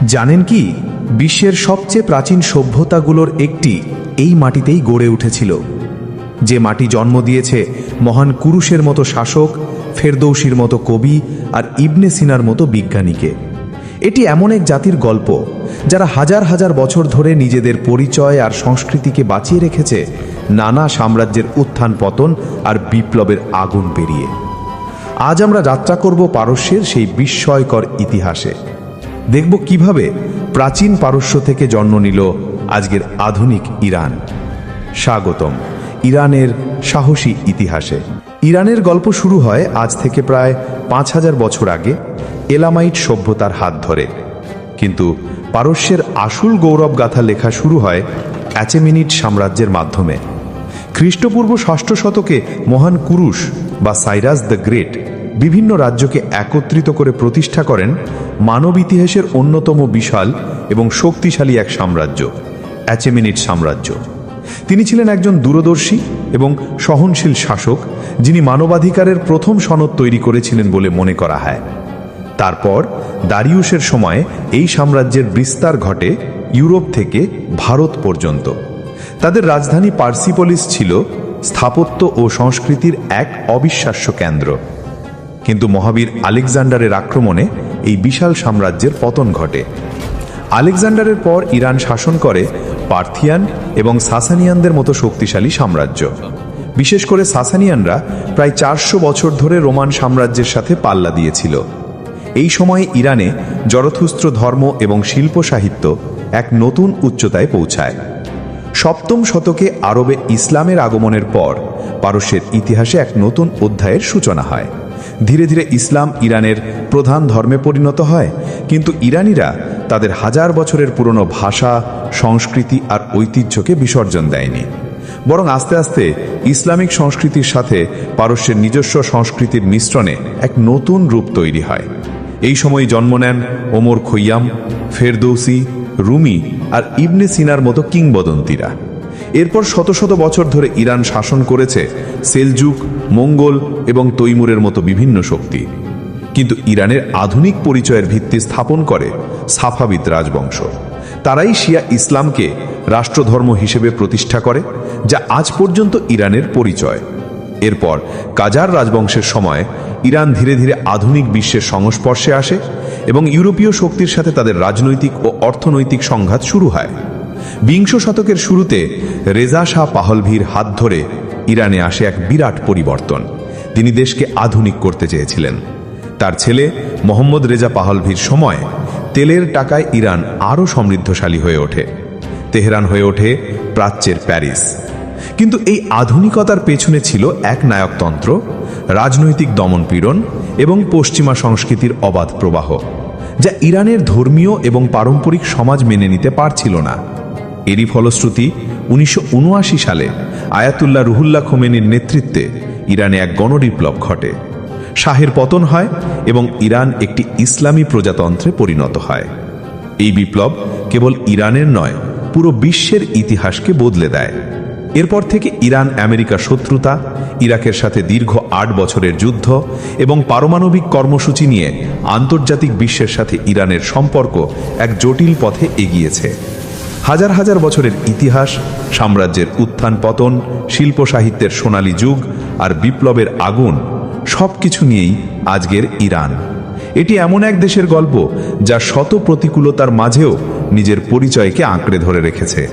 জানেন কি, বিশ্বের সবচেয়ে প্রাচীন সভ্যতাগুলোর একটি এই মাটিতেই গড়ে উঠেছিল, যে মাটি জন্ম দিয়েছে মহান কুরুশের মতো শাসক, ফেরদৌসির মতো কবি আর ইবনে সিনার মতো বিজ্ঞানীকে। এটি এমন এক জাতির গল্প যারা হাজার হাজার বছর ধরে নিজেদের পরিচয় আর সংস্কৃতিকে বাঁচিয়ে রেখেছে নানা সাম্রাজ্যের উত্থান পতন আর বিপ্লবের আগুন পেরিয়ে। আজ আমরা যাত্রা করব পারস্যের সেই বিস্ময়কর ইতিহাসে। দেখব কিভাবে প্রাচীন পারস্য থেকে জন্ম নিল আজকের আধুনিক ইরান। স্বাগতম ইরানের সাহসী ইতিহাসে। ইরানের গল্প শুরু হয় আজ থেকে প্রায় 5000 বছর আগে এলামাইট সভ্যতার হাত ধরে, কিন্তু পারস্যের আসল গৌরব গাথা লেখা শুরু হয় অ্যাচেমেনিড সাম্রাজ্যের মাধ্যমে। খ্রিস্টপূর্ব 6ষ্ঠ শতকে মহান কুরুশ বা সাইরাস দ্য গ্রেট বিভিন্ন রাজ্যকে একত্রিত করে প্রতিষ্ঠা করেন মানব ইতিহাসের অন্যতম বিশাল এবং শক্তিশালী এক সাম্রাজ্য, অ্যাচেমেনিড সাম্রাজ্য। তিনি ছিলেন একজন দূরদর্শী এবং সহনশীল শাসক, যিনি মানবাধিকারের প্রথম সনদ তৈরি করেছিলেন বলে মনে করা হয়। তারপর দারিউসের সময় এই সাম্রাজ্যের বিস্তার ঘটে ইউরোপ থেকে ভারত পর্যন্ত। তাদের রাজধানী পার্সিপলিস ছিল স্থাপত্য ও সংস্কৃতির এক অবিশ্বাস্য কেন্দ্র। কিন্তু মহাবীর আলেকজান্ডারের আক্রমণে এই বিশাল সাম্রাজ্যের পতন ঘটে। আলেকজান্ডারের পর ইরান শাসন করে পার্থিয়ান এবং সাসানিয়ানদের মতো শক্তিশালী সাম্রাজ্য। বিশেষ করে সাসানিয়ানরা প্রায় 400 বছর ধরে রোমান সাম্রাজ্যের সাথে পাল্লা দিয়েছিল। এই সময়ে ইরানে জরথুস্ত্র ধর্ম এবং শিল্প সাহিত্য এক নতুন উচ্চতায় পৌঁছায়। 7ম শতকে আরবে ইসলামের আগমনের পর পারস্যের ইতিহাসে এক নতুন অধ্যায়ের সূচনা হয়। ধীরে ধীরে ইসলাম ইরানের প্রধান ধর্মে পরিণত হয়, কিন্তু ইরানিরা তাদের হাজার বছরের পুরনো ভাষা, সংস্কৃতি আর ঐতিহ্যকে বিসর্জন দেয়নি, বরং আস্তে আস্তে ইসলামিক সংস্কৃতির সাথে পারস্যের নিজস্ব সংস্কৃতির মিশ্রণে এক নতুন রূপ তৈরি হয়। এই সময় জন্ম নেন ওমর খৈয়াম, ফেরদৌসি, রুমি আর ইবনে সিনার মতো কিংবদন্তিরা। এরপর শত শত বছর ধরে ইরান শাসন করেছে সেলজুক, মঙ্গল এবং তৈমুরের মতো বিভিন্ন শক্তি। কিন্তু ইরানের আধুনিক পরিচয়ের ভিত্তি স্থাপন করে সাফাভিদ রাজবংশ। তারাই শিয়া ইসলামকে রাষ্ট্রধর্ম হিসেবে প্রতিষ্ঠা করে, যা আজ পর্যন্ত ইরানের পরিচয়। এরপর কাজার রাজবংশের সময় ইরান ধীরে ধীরে আধুনিক বিশ্বের সংস্পর্শে আসে এবং ইউরোপীয় শক্তির সাথে তাদের রাজনৈতিক ও অর্থনৈতিক সংঘাত শুরু হয়। 20 শতকের শুরুতে রেজা শাহ পাহলভীর হাত ধরে ইরানে আসে এক বিরাট পরিবর্তন। তিনি দেশকে আধুনিক করতে চেয়েছিলেন। তার ছেলে মোহাম্মদ রেজা পাহলভীর সময় তেলের টাকায় ইরান আরও সমৃদ্ধশালী হয়ে ওঠে। তেহরান হয়ে ওঠে প্রাচ্যের প্যারিস। কিন্তু এই আধুনিকতার পেছনে ছিল এক নায়কতন্ত্র, রাজনৈতিক দমনপীড়ন এবং পশ্চিমা সংস্কৃতির অবাধ প্রবাহ, যা ইরানের ধর্মীয় এবং পারম্পরিক সমাজ মেনে নিতে পারছিল না। এরই ফলশ্রুতি 1979 সালে আয়াতুল্লাহ রুহুল্লাহ খোমেনির নেতৃত্বে ইরানে এক গণবিপ্লব ঘটে। শাহের পতন হয় এবং ইরান একটি ইসলামী প্রজাতন্ত্রে পরিণত হয়। এই বিপ্লব কেবল ইরানের নয়, পুরো বিশ্বের ইতিহাসকে বদলে দেয়। এরপর থেকে ইরান আমেরিকা শত্রুতা, ইরাকের সাথে দীর্ঘ 8 বছরের যুদ্ধ এবং পারমাণবিক কর্মসূচি নিয়ে আন্তর্জাতিক বিশ্বের সাথে ইরানের সম্পর্ক এক জটিল পথে এগিয়েছে। হাজার হাজার বছরের ইতিহাস, সাম্রাজ্যের উত্থান পতন, শিল্প সাহিত্যের সোনালী যুগ আর বিপ্লবের আগুন, সবকিছু নিয়েই আজকের ইরান। এটি এমন এক দেশের গল্প যা শত প্রতিকূলতার মাঝেও নিজের পরিচয়কে আঁকড়ে ধরে রেখেছে।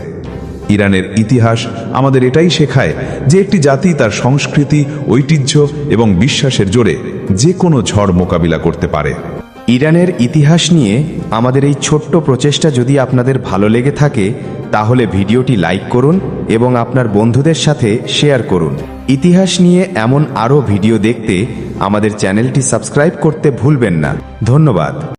ইরানের ইতিহাস আমাদের এটাই শেখায় যে একটি জাতি তার সংস্কৃতি, ঐতিহ্য এবং বিশ্বাসের জোরে যে কোনো ঝড় মোকাবিলা করতে পারে। ইরানের ইতিহাস নিয়ে আমাদের এই ছোট্ট প্রচেষ্টা যদি আপনাদের ভালো লেগে থাকে, তাহলে ভিডিওটি লাইক করুন এবং আপনার বন্ধুদের সাথে শেয়ার করুন। ইতিহাস নিয়ে এমন আরও ভিডিও দেখতে আমাদের চ্যানেলটি সাবস্ক্রাইব করতে ভুলবেন না। ধন্যবাদ।